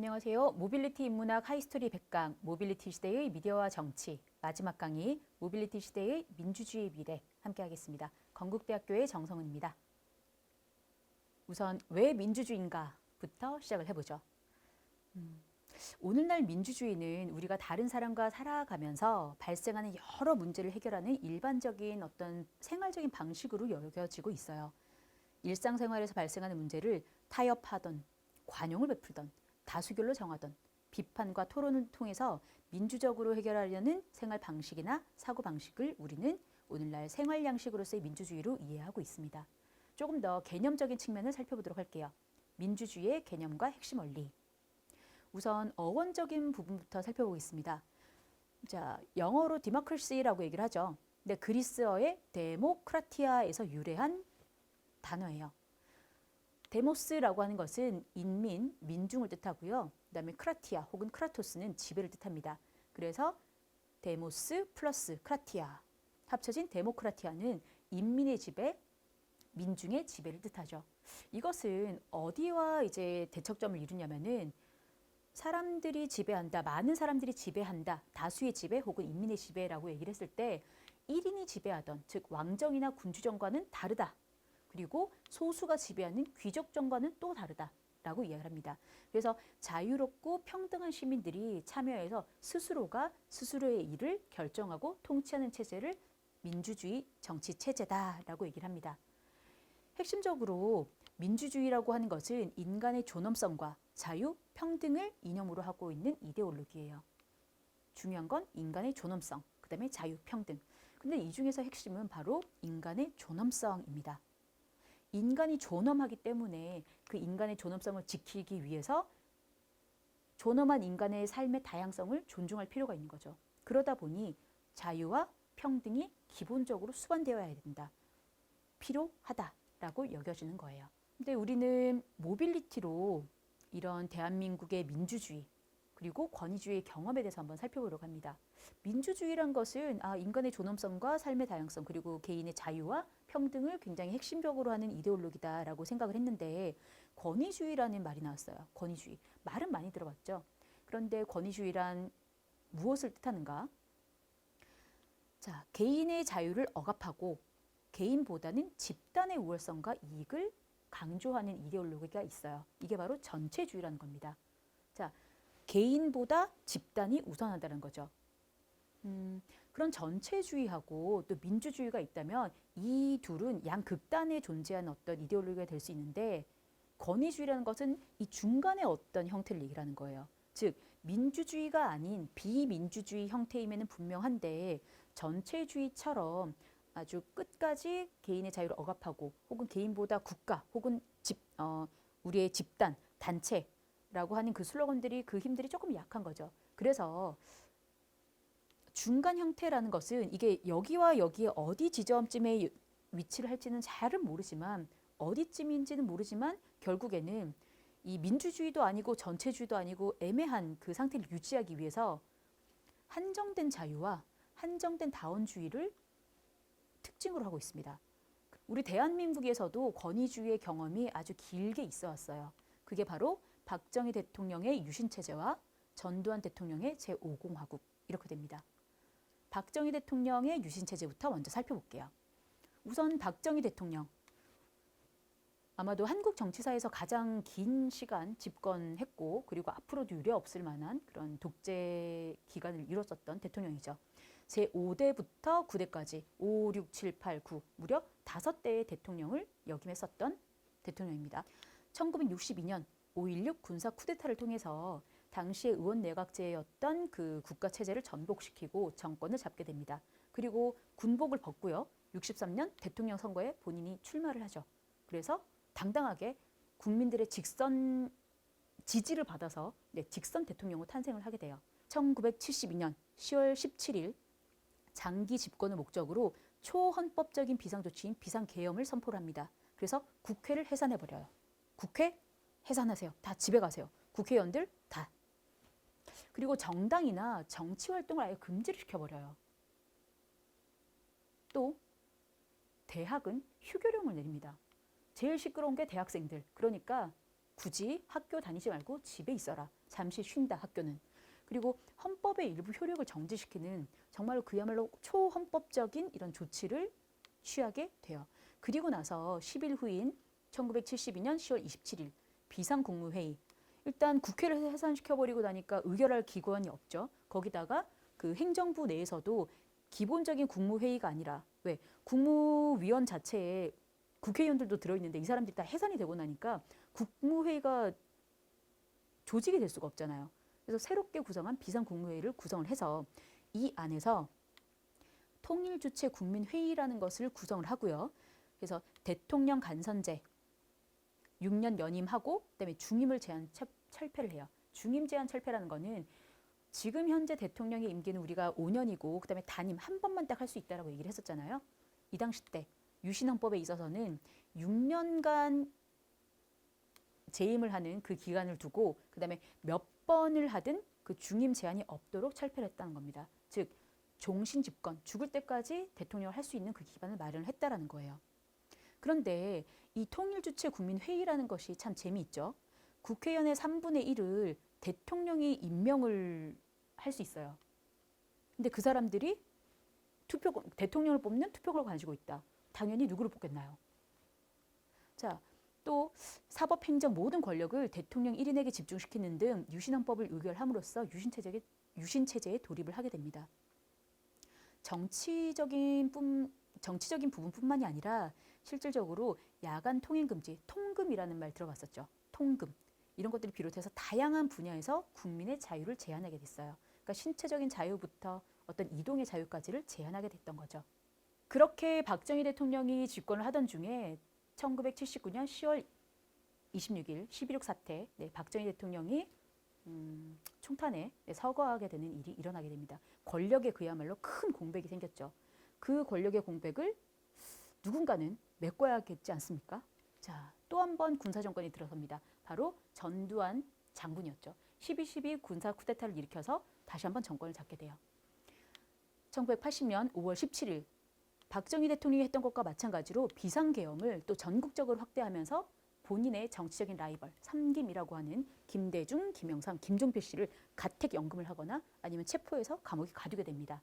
안녕하세요. 모빌리티 인문학 하이스토리 100강 모빌리티 시대의 미디어와 정치 마지막 강의 모빌리티 시대의 민주주의 미래 함께 하겠습니다. 건국대학교의 정성은입니다. 우선 왜 민주주의인가부터 시작을 해보죠. 오늘날 민주주의는 우리가 다른 사람과 살아가면서 발생하는 여러 문제를 해결하는 일반적인 어떤 생활적인 방식으로 여겨지고 있어요. 일상생활에서 발생하는 문제를 타협하던 관용을 베풀던 다수결로 정하던 비판과 토론을 통해서 민주적으로 해결하려는 생활 방식이나 사고 방식을 우리는 오늘날 생활 양식으로서의 민주주의로 이해하고 있습니다. 조금 더 개념적인 측면을 살펴보도록 할게요. 민주주의의 개념과 핵심 원리. 우선 어원적인 부분부터 살펴보겠습니다. 자, 영어로 democracy라고 얘기를 하죠. 근데 그리스어의 데모크라티아에서 유래한 단어예요. 데모스라고 하는 것은 인민, 민중을 뜻하고요. 그 다음에 크라티아 혹은 크라토스는 지배를 뜻합니다. 그래서 데모스 플러스 크라티아 합쳐진 데모크라티아는 인민의 지배, 민중의 지배를 뜻하죠. 이것은 어디와 이제 대척점을 이루냐면은 사람들이 지배한다, 많은 사람들이 지배한다, 다수의 지배 혹은 인민의 지배라고 얘기를 했을 때 1인이 지배하던, 즉 왕정이나 군주정과는 다르다. 그리고 소수가 지배하는 귀족 정과는 또 다르다라고 이야기를 합니다. 그래서 자유롭고 평등한 시민들이 참여해서 스스로가 스스로의 일을 결정하고 통치하는 체제를 민주주의 정치 체제다라고 얘기를 합니다. 핵심적으로 민주주의라고 하는 것은 인간의 존엄성과 자유, 평등을 이념으로 하고 있는 이데올로기예요. 중요한 건 인간의 존엄성, 그 다음에 자유, 평등. 근데 이 중에서 핵심은 바로 인간의 존엄성입니다. 인간이 존엄하기 때문에 그 인간의 존엄성을 지키기 위해서 존엄한 인간의 삶의 다양성을 존중할 필요가 있는 거죠. 그러다 보니 자유와 평등이 기본적으로 수반되어야 된다. 필요하다라고 여겨지는 거예요. 근데 우리는 모빌리티로 이런 대한민국의 민주주의 그리고 권위주의의 경험에 대해서 한번 살펴보려고 합니다. 민주주의란 것은 인간의 존엄성과 삶의 다양성 그리고 개인의 자유와 평등을 굉장히 핵심적으로 하는 이데올로기다라고 생각을 했는데 권위주의라는 말이 나왔어요. 권위주의. 말은 많이 들어봤죠. 그런데 권위주의란 무엇을 뜻하는가? 자, 개인의 자유를 억압하고 개인보다는 집단의 우월성과 이익을 강조하는 이데올로기가 있어요. 이게 바로 전체주의라는 겁니다. 자, 개인보다 집단이 우선하다는 거죠. 그런 전체주의하고 또 민주주의가 있다면 이 둘은 양극단에 존재하는 어떤 이데올로기가 될 수 있는데 권위주의라는 것은 이 중간의 어떤 형태를 얘기하는 거예요. 즉 민주주의가 아닌 비민주주의 형태임에는 분명한데 전체주의처럼 아주 끝까지 개인의 자유를 억압하고 혹은 개인보다 국가 혹은 우리의 집단, 단체라고 하는 그 슬로건들이 그 힘들이 조금 약한 거죠. 그래서 중간 형태라는 것은 이게 여기와 여기에 어디 지점쯤에 위치를 할지는 잘은 모르지만 어디쯤인지는 모르지만 결국에는 이 민주주의도 아니고 전체주의도 아니고 애매한 그 상태를 유지하기 위해서 한정된 자유와 한정된 다원주의를 특징으로 하고 있습니다. 우리 대한민국에서도 권위주의의 경험이 아주 길게 있어 왔어요. 그게 바로 박정희 대통령의 유신체제와 전두환 대통령의 제5공화국 이렇게 됩니다. 박정희 대통령의 유신체제부터 먼저 살펴볼게요. 우선 박정희 대통령. 아마도 한국 정치사에서 가장 긴 시간 집권했고 그리고 앞으로도 유례 없을 만한 그런 독재 기간을 이뤘었던 대통령이죠. 제5대부터 9대까지 5, 6, 7, 8, 9 무려 5대의 대통령을 역임했었던 대통령입니다. 1962년 5.16 군사 쿠데타를 통해서 당시의 의원 내각제였던 그 국가 체제를 전복시키고 정권을 잡게 됩니다. 그리고 군복을 벗고요. 63년 대통령 선거에 본인이 출마를 하죠. 그래서 당당하게 국민들의 직선 지지를 받아서 직선 대통령으로 탄생을 하게 돼요. 1972년 10월 17일 장기 집권을 목적으로 초헌법적인 비상조치인 비상계엄을 선포를 합니다. 그래서 국회를 해산해버려요. 국회 해산하세요. 다 집에 가세요. 국회의원들 다. 그리고 정당이나 정치활동을 아예 금지를 시켜버려요. 또 대학은 휴교령을 내립니다. 제일 시끄러운 게 대학생들. 그러니까 굳이 학교 다니지 말고 집에 있어라. 잠시 쉰다, 학교는. 그리고 헌법의 일부 효력을 정지시키는 정말로 그야말로 초헌법적인 이런 조치를 취하게 돼요. 그리고 나서 10일 후인 1972년 10월 27일 비상국무회의. 일단 국회를 해산시켜버리고 나니까 의결할 기관이 없죠. 거기다가 그 행정부 내에서도 기본적인 국무회의가 아니라 왜 국무위원 자체에 국회의원들도 들어있는데 이 사람들이 다 해산이 되고 나니까 국무회의가 조직이 될 수가 없잖아요. 그래서 새롭게 구성한 비상국무회의를 구성을 해서 이 안에서 통일주체 국민회의라는 것을 구성을 하고요. 그래서 대통령 간선제 6년 연임하고 그다음에 중임을 제한 철폐를 해요. 중임 제한 철폐라는 거는 지금 현재 대통령의 임기는 우리가 5년이고 그다음에 단임 한 번만 딱 할 수 있다라고 얘기를 했었잖아요. 이 당시 때 유신헌법에 있어서는 6년간 재임을 하는 그 기간을 두고 그다음에 몇 번을 하든 그 중임 제한이 없도록 철폐를 했다는 겁니다. 즉 종신 집권, 죽을 때까지 대통령을 할 수 있는 그 기반을 마련을 했다라는 거예요. 그런데 이 통일주체 국민회의라는 것이 참 재미있죠. 국회의원의 3분의 1을 대통령이 임명을 할 수 있어요. 근데 그 사람들이 대통령을 뽑는 투표권을 가지고 있다. 당연히 누구를 뽑겠나요? 자, 또 사법행정 모든 권력을 대통령 1인에게 집중시키는 등 유신헌법을 의결함으로써 유신체제에 돌입을 하게 됩니다. 정치적인 부분뿐만이 아니라 실질적으로 야간 통행 금지, 통금이라는 말 들어봤었죠. 통금. 이런 것들을 비롯해서 다양한 분야에서 국민의 자유를 제한하게 됐어요. 그러니까 신체적인 자유부터 어떤 이동의 자유까지를 제한하게 됐던 거죠. 그렇게 박정희 대통령이 집권을 하던 중에 1979년 10월 26일 11.6 사태, 박정희 대통령이 총탄에 서거하게 되는 일이 일어나게 됩니다. 권력에 그야말로 큰 공백이 생겼죠. 그 권력의 공백을 누군가는 메꿔야겠지 않습니까? 자, 또 한 번 군사정권이 들어섭니다. 바로 전두환 장군이었죠. 12.12 군사 쿠데타를 일으켜서 다시 한번 정권을 잡게 돼요. 1980년 5월 17일 박정희 대통령이 했던 것과 마찬가지로 비상계엄을 또 전국적으로 확대하면서 본인의 정치적인 라이벌 3김이라고 하는 김대중, 김영삼, 김종필 씨를 가택 연금을 하거나 아니면 체포해서 감옥에 가두게 됩니다.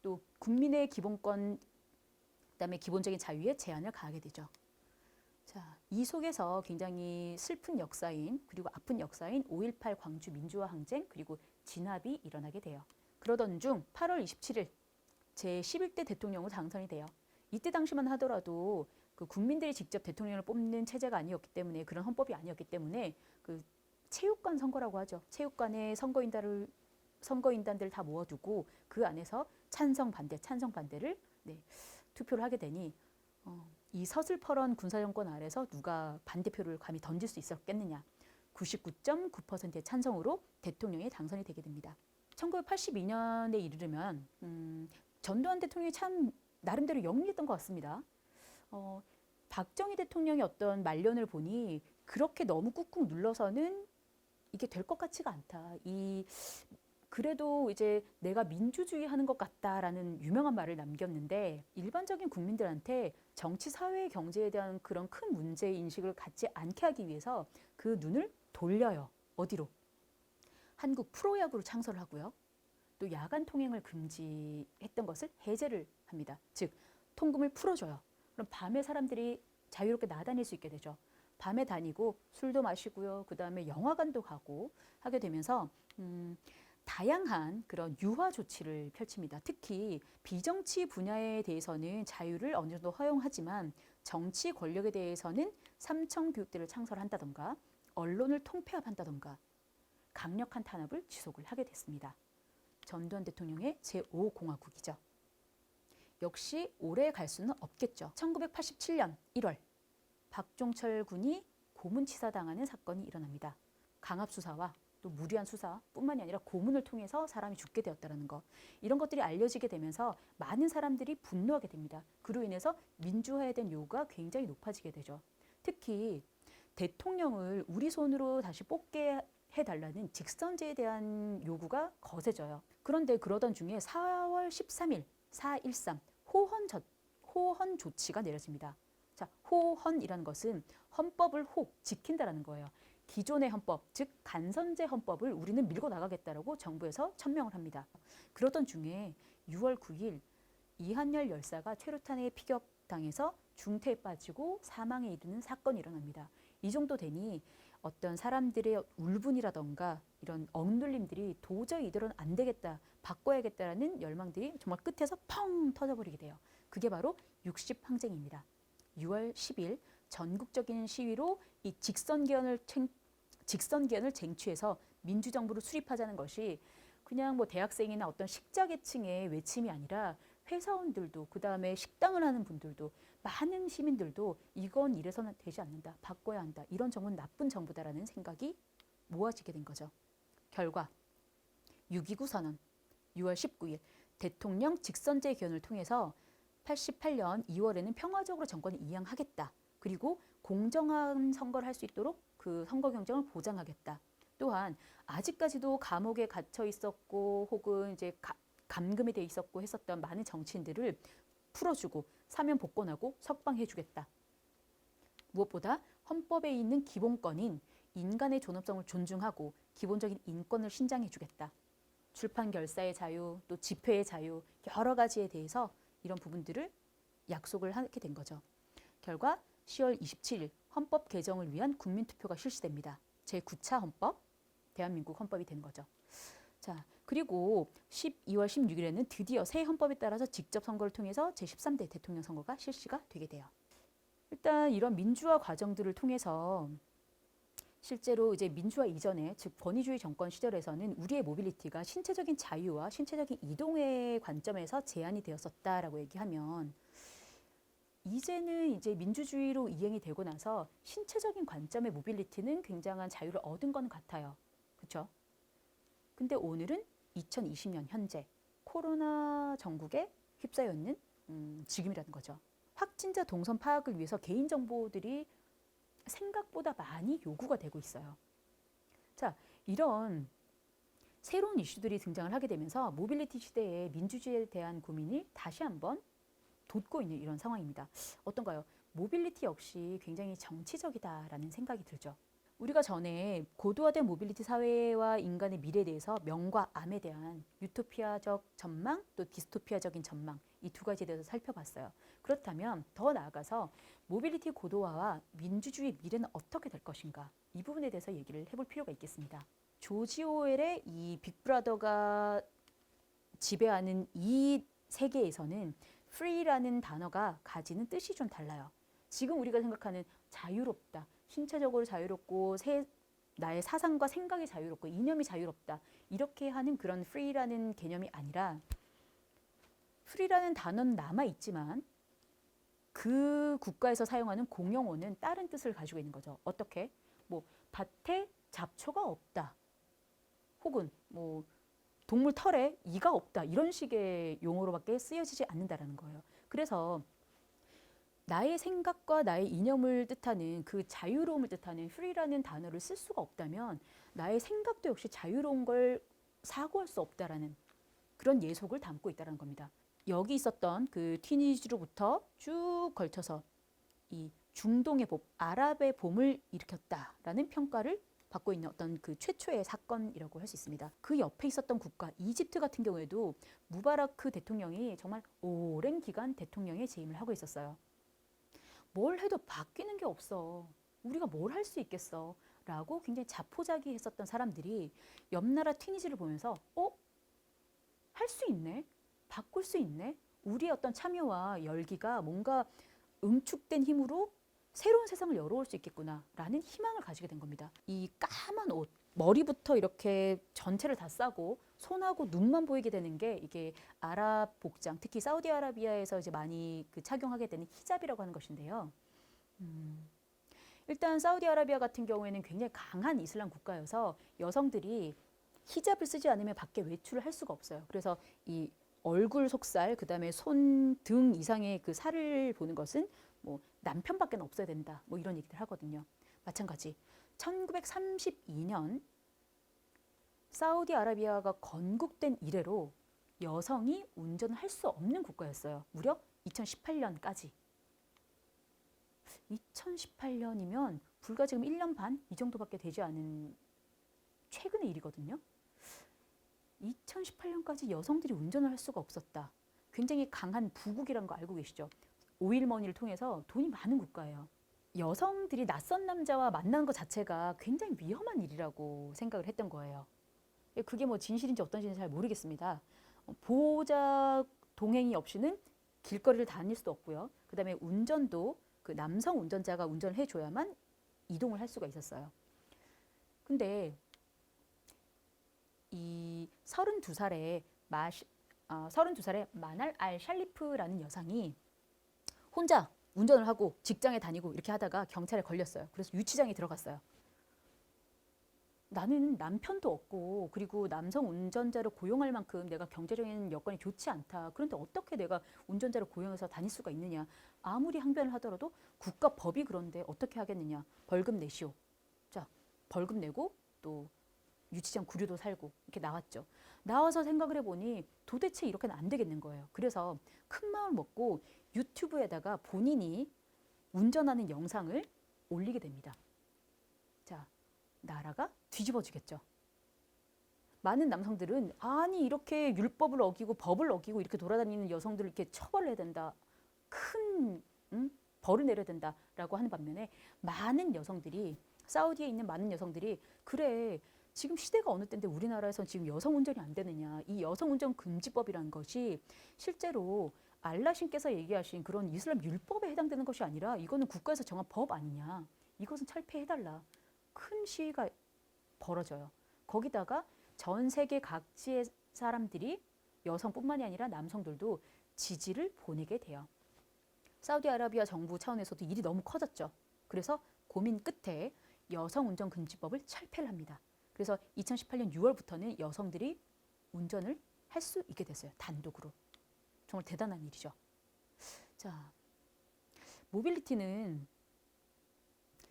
또 국민의 기본권, 그다음에 기본적인 자유에 제한을 가하게 되죠. 자, 이 속에서 굉장히 슬픈 역사인 그리고 아픈 역사인 5.18 광주 민주화 항쟁 그리고 진압이 일어나게 돼요. 그러던 중 8월 27일 제11대 대통령으로 당선이 돼요. 이때 당시만 하더라도 그 국민들이 직접 대통령을 뽑는 체제가 아니었기 때문에 그런 헌법이 아니었기 때문에 그 체육관 선거라고 하죠. 체육관에 선거인단들을 다 모아두고 그 안에서 찬성 반대를 투표를 하게 되니 이 서슬퍼런 군사정권 아래서 누가 반대표를 감히 던질 수 있었겠느냐. 99.9%의 찬성으로 대통령이 당선이 되게 됩니다. 1982년에 이르면 전두환 대통령이 참 나름대로 영리했던 것 같습니다. 박정희 대통령의 어떤 말년을 보니 그렇게 너무 꾹꾹 눌러서는 이게 될 것 같지가 않다. 그래도 이제 내가 민주주의 하는 것 같다라는 유명한 말을 남겼는데 일반적인 국민들한테 정치, 사회, 경제에 대한 그런 큰 문제 인식을 갖지 않게 하기 위해서 그 눈을 돌려요. 어디로? 한국 프로야구로 창설을 하고요. 또 야간 통행을 금지했던 것을 해제를 합니다. 즉 통금을 풀어줘요. 그럼 밤에 사람들이 자유롭게 나다닐 수 있게 되죠. 밤에 다니고 술도 마시고요. 그 다음에 영화관도 가고 하게 되면서 다양한 그런 유화 조치를 펼칩니다. 특히 비정치 분야에 대해서는 자유를 어느 정도 허용하지만 정치 권력에 대해서는 삼청 교육대를 창설한다던가 언론을 통폐합한다던가 강력한 탄압을 지속을 하게 됐습니다. 전두환 대통령의 제5공화국이죠. 역시 오래 갈 수는 없겠죠. 1987년 1월 박종철 군이 고문치사당하는 사건이 일어납니다. 강압수사와 또 무리한 수사뿐만이 아니라 고문을 통해서 사람이 죽게 되었다는 것. 이런 것들이 알려지게 되면서 많은 사람들이 분노하게 됩니다. 그로 인해서 민주화에 대한 요구가 굉장히 높아지게 되죠. 특히 대통령을 우리 손으로 다시 뽑게 해달라는 직선제에 대한 요구가 거세져요. 그런데 그러던 중에 4월 13일 4.13 호헌 조치가 내려집니다. 자, 호헌이라는 것은 헌법을 지킨다라는 거예요. 기존의 헌법, 즉 간선제 헌법을 우리는 밀고 나가겠다라고 정부에서 천명을 합니다. 그러던 중에 6월 9일 이한열 열사가 최루탄에 피격당해서 중태에 빠지고 사망에 이르는 사건이 일어납니다. 이 정도 되니 어떤 사람들의 울분이라던가 이런 억눌림들이 도저히 이대로는 안 되겠다, 바꿔야겠다라는 열망들이 정말 끝에서 펑 터져버리게 돼요. 그게 바로 60항쟁입니다. 6월 10일 전국적인 시위로 이 직선개헌을 쟁취해서 민주정부를 수립하자는 것이 그냥 뭐 대학생이나 어떤 식자계층의 외침이 아니라 회사원들도, 그 다음에 식당을 하는 분들도, 많은 시민들도 이건 이래서는 되지 않는다, 바꿔야 한다, 이런 정부는 나쁜 정부다라는 생각이 모아지게 된 거죠. 결과 6.29 선언 6월 19일 대통령 직선제 개헌을 통해서 88년 2월에는 평화적으로 정권을 이양하겠다. 그리고 공정한 선거를 할 수 있도록 그 선거 경쟁을 보장하겠다. 또한 아직까지도 감옥에 갇혀 있었고 혹은 이제 감금이 돼 있었고 했었던 많은 정치인들을 풀어주고 사면 복권하고 석방해주겠다. 무엇보다 헌법에 있는 기본권인 인간의 존엄성을 존중하고 기본적인 인권을 신장해주겠다. 출판 결사의 자유, 또 집회의 자유, 여러 가지에 대해서 이런 부분들을 약속을 하게 된 거죠. 결과 10월 27일 헌법 개정을 위한 국민투표가 실시됩니다. 제9차 헌법, 대한민국 헌법이 된 거죠. 자, 그리고 12월 16일에는 드디어 새 헌법에 따라서 직접 선거를 통해서 제13대 대통령 선거가 실시가 되게 돼요. 일단 이런 민주화 과정들을 통해서 실제로 이제 민주화 이전에, 즉 권위주의 정권 시절에서는 우리의 모빌리티가 신체적인 자유와 신체적인 이동의 관점에서 제한이 되었었다라고 얘기하면, 이제는 이제 민주주의로 이행이 되고 나서 신체적인 관점의 모빌리티는 굉장한 자유를 얻은 건 같아요. 그렇죠? 근데 오늘은 2020년 현재 코로나 전국에 휩싸여 있는 지금이라는 거죠. 확진자 동선 파악을 위해서 개인정보들이 생각보다 많이 요구가 되고 있어요. 자, 이런 새로운 이슈들이 등장을 하게 되면서 모빌리티 시대의 민주주의에 대한 고민이 다시 한번 돋고 있는 이런 상황입니다. 어떤가요? 모빌리티 역시 굉장히 정치적이다라는 생각이 들죠. 우리가 전에 고도화된 모빌리티 사회와 인간의 미래에 대해서 명과 암에 대한 유토피아적 전망, 또 디스토피아적인 전망, 이 두 가지에 대해서 살펴봤어요. 그렇다면 더 나아가서 모빌리티 고도화와 민주주의 미래는 어떻게 될 것인가, 이 부분에 대해서 얘기를 해볼 필요가 있겠습니다. 조지 오웰의 이 빅브라더가 지배하는 이 세계에서는 free라는 단어가 가지는 뜻이 좀 달라요. 지금 우리가 생각하는 자유롭다, 신체적으로 자유롭고 나의 사상과 생각이 자유롭고 이념이 자유롭다, 이렇게 하는 그런 free라는 개념이 아니라, free라는 단어는 남아있지만 그 국가에서 사용하는 공용어는 다른 뜻을 가지고 있는 거죠. 어떻게? 뭐 밭에 잡초가 없다, 혹은 뭐 동물 털에 이가 없다, 이런 식의 용어로밖에 쓰여지지 않는다라는 거예요. 그래서 나의 생각과 나의 이념을 뜻하는, 그 자유로움을 뜻하는 free라는 단어를 쓸 수가 없다면 나의 생각도 역시 자유로운 걸 사고할 수 없다라는 그런 예속을 담고 있다는 겁니다. 여기 있었던 그 튀니지로부터 쭉 걸쳐서 이 중동의 봄, 아랍의 봄을 일으켰다라는 평가를 받고 있는 어떤 그 최초의 사건이라고 할 수 있습니다. 그 옆에 있었던 국가 이집트 같은 경우에도 무바라크 대통령이 정말 오랜 기간 대통령에 재임을 하고 있었어요. 뭘 해도 바뀌는 게 없어, 우리가 뭘 할 수 있겠어 라고 굉장히 자포자기했었던 사람들이 옆 나라 튀니지를 보면서 할 수 있네, 바꿀 수 있네, 우리의 어떤 참여와 열기가 뭔가 응축된 힘으로 새로운 세상을 열어올 수 있겠구나 라는 희망을 가지게 된 겁니다. 이 까만 옷, 머리부터 이렇게 전체를 다 싸고 손하고 눈만 보이게 되는 게 이게 아랍 복장, 특히 사우디아라비아에서 이제 많이 그 착용하게 되는 히잡이라고 하는 것인데요. 일단 사우디아라비아 같은 경우에는 굉장히 강한 이슬람 국가여서 여성들이 히잡을 쓰지 않으면 밖에 외출을 할 수가 없어요. 그래서 이 얼굴 속살, 그 다음에 손 등 이상의 그 살을 보는 것은 뭐 남편밖에 없어야 된다, 뭐 이런 얘기들 하거든요. 마찬가지 1932년 사우디아라비아가 건국된 이래로 여성이 운전을 할 수 없는 국가였어요. 무려 2018년까지. 2018년이면 불과 지금 1년 반 이 정도밖에 되지 않은 최근의 일이거든요. 2018년까지 여성들이 운전을 할 수가 없었다. 굉장히 강한 부국이라는 거 알고 계시죠? 오일머니를 통해서 돈이 많은 국가예요. 여성들이 낯선 남자와 만나는 것 자체가 굉장히 위험한 일이라고 생각을 했던 거예요. 그게 뭐 진실인지 어떤지는 잘 모르겠습니다. 보호자 동행이 없이는 길거리를 다닐 수도 없고요. 그 다음에 운전도 그 남성 운전자가 운전을 해줘야만 이동을 할 수가 있었어요. 근데 이 32살의 32살의 마날 알 샬리프라는 여성이 혼자 운전을 하고 직장에 다니고 이렇게 하다가 경찰에 걸렸어요. 그래서 유치장에 들어갔어요. 나는 남편도 없고 그리고 남성 운전자를 고용할 만큼 내가 경제적인 여건이 좋지 않다. 그런데 어떻게 내가 운전자를 고용해서 다닐 수가 있느냐. 아무리 항변을 하더라도 국가 법이 그런데 어떻게 하겠느냐. 벌금 내시오. 자, 벌금 내고 또 유치장 구류도 살고 이렇게 나왔죠. 나와서 생각을 해보니 도대체 이렇게는 안 되겠는 거예요. 그래서 큰 마음을 먹고 유튜브에다가 본인이 운전하는 영상을 올리게 됩니다. 자, 나라가 뒤집어지겠죠. 많은 남성들은 아니 이렇게 율법을 어기고 법을 어기고 이렇게 돌아다니는 여성들을 이렇게 처벌해야 된다. 큰 벌을 내려야 된다라고 하는 반면에 많은 여성들이 사우디에 있는 많은 여성들이 그래 지금 시대가 어느 때인데 우리나라에선 지금 여성 운전이 안 되느냐. 이 여성 운전 금지법이라는 것이 실제로 알라 신께서 얘기하신 그런 이슬람 율법에 해당되는 것이 아니라 이거는 국가에서 정한 법 아니냐. 이것은 철폐해달라. 큰 시위가 벌어져요. 거기다가 전 세계 각지의 사람들이 여성뿐만이 아니라 남성들도 지지를 보내게 돼요. 사우디아라비아 정부 차원에서도 일이 너무 커졌죠. 그래서 고민 끝에 여성 운전 금지법을 철폐를 합니다. 그래서 2018년 6월부터는 여성들이 운전을 할 수 있게 됐어요. 단독으로. 정말 대단한 일이죠. 자, 모빌리티는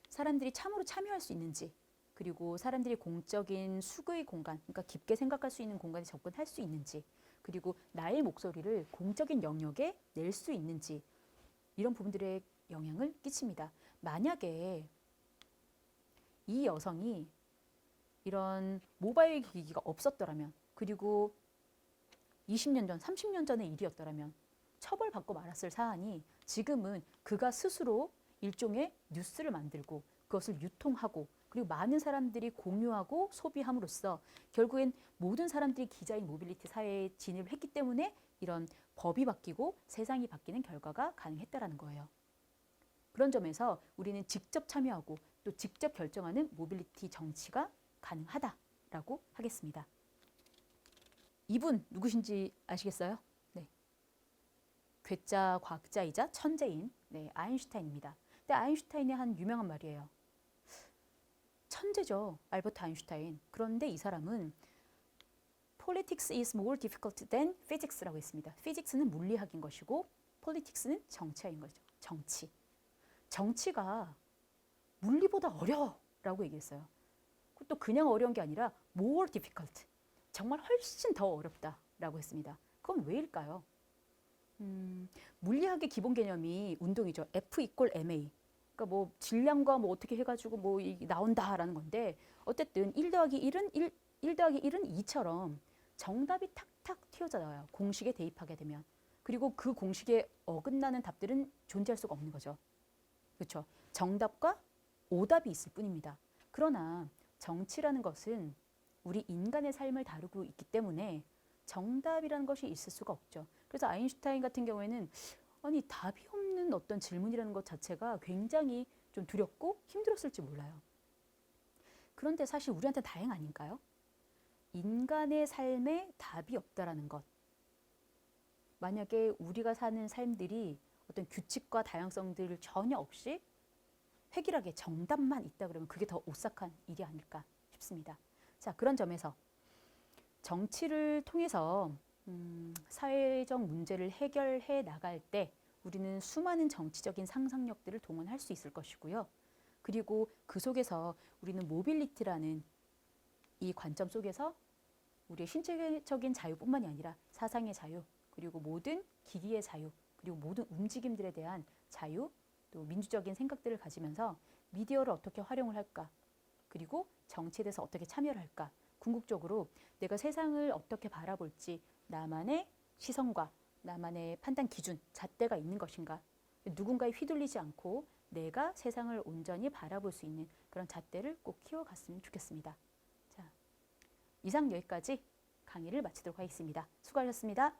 사람들이 참으로 참여할 수 있는지 그리고 사람들이 공적인 수구의 공간, 그러니까 깊게 생각할 수 있는 공간에 접근할 수 있는지 그리고 나의 목소리를 공적인 영역에 낼 수 있는지 이런 부분들에 영향을 끼칩니다. 만약에 이 여성이 이런 모바일 기기가 없었더라면 그리고 20년 전, 30년 전의 일이었더라면 처벌받고 말았을 사안이 지금은 그가 스스로 일종의 뉴스를 만들고 그것을 유통하고 그리고 많은 사람들이 공유하고 소비함으로써 결국엔 모든 사람들이 기자인 모빌리티 사회에 진입을 했기 때문에 이런 법이 바뀌고 세상이 바뀌는 결과가 가능했다라는 거예요. 그런 점에서 우리는 직접 참여하고 또 직접 결정하는 모빌리티 정치가 가능하다라고 하겠습니다. 이분 누구신지 아시겠어요? 네. 괴짜 과학자이자 천재인 아인슈타인입니다. 근데 아인슈타인의 한 유명한 말이에요. 천재죠. 알버트 아인슈타인. 그런데 이 사람은 Politics is more difficult than physics라고 했습니다. Physics는 물리학인 것이고 Politics는 정치학인 거죠. 정치. 정치가 물리보다 어려워라고 얘기했어요. 또 그냥 어려운 게 아니라 more difficult. 정말 훨씬 더 어렵다라고 했습니다. 그건 왜일까요? 물리학의 기본 개념이 운동이죠. F = ma. 그러니까 뭐 질량과 뭐 어떻게 해가지고 뭐 나온다라는 건데 어쨌든 1 더하기 1은 1 더하기 1은 2처럼 정답이 탁탁 튀어나와요. 공식에 대입하게 되면. 그리고 그 공식에 어긋나는 답들은 존재할 수가 없는 거죠. 그렇죠? 정답과 오답이 있을 뿐입니다. 그러나 정치라는 것은 우리 인간의 삶을 다루고 있기 때문에 정답이라는 것이 있을 수가 없죠. 그래서 아인슈타인 같은 경우에는 아니 답이 없는 어떤 질문이라는 것 자체가 굉장히 좀 두렵고 힘들었을지 몰라요. 그런데 사실 우리한테 다행 아닌가요? 인간의 삶에 답이 없다라는 것. 만약에 우리가 사는 삶들이 어떤 규칙과 다양성들을 전혀 없이 획일하게 정답만 있다 그러면 그게 더 오싹한 일이 아닐까 싶습니다. 자, 그런 점에서 정치를 통해서 사회적 문제를 해결해 나갈 때 우리는 수많은 정치적인 상상력들을 동원할 수 있을 것이고요. 그리고 그 속에서 우리는 모빌리티라는 이 관점 속에서 우리의 신체적인 자유뿐만이 아니라 사상의 자유, 그리고 모든 기기의 자유, 그리고 모든 움직임들에 대한 자유, 또 민주적인 생각들을 가지면서 미디어를 어떻게 활용을 할까? 그리고 정치에 대해서 어떻게 참여를 할까? 궁극적으로 내가 세상을 어떻게 바라볼지 나만의 시선과 나만의 판단 기준, 잣대가 있는 것인가? 누군가에 휘둘리지 않고 내가 세상을 온전히 바라볼 수 있는 그런 잣대를 꼭 키워갔으면 좋겠습니다. 자, 이상 여기까지 강의를 마치도록 하겠습니다. 수고하셨습니다.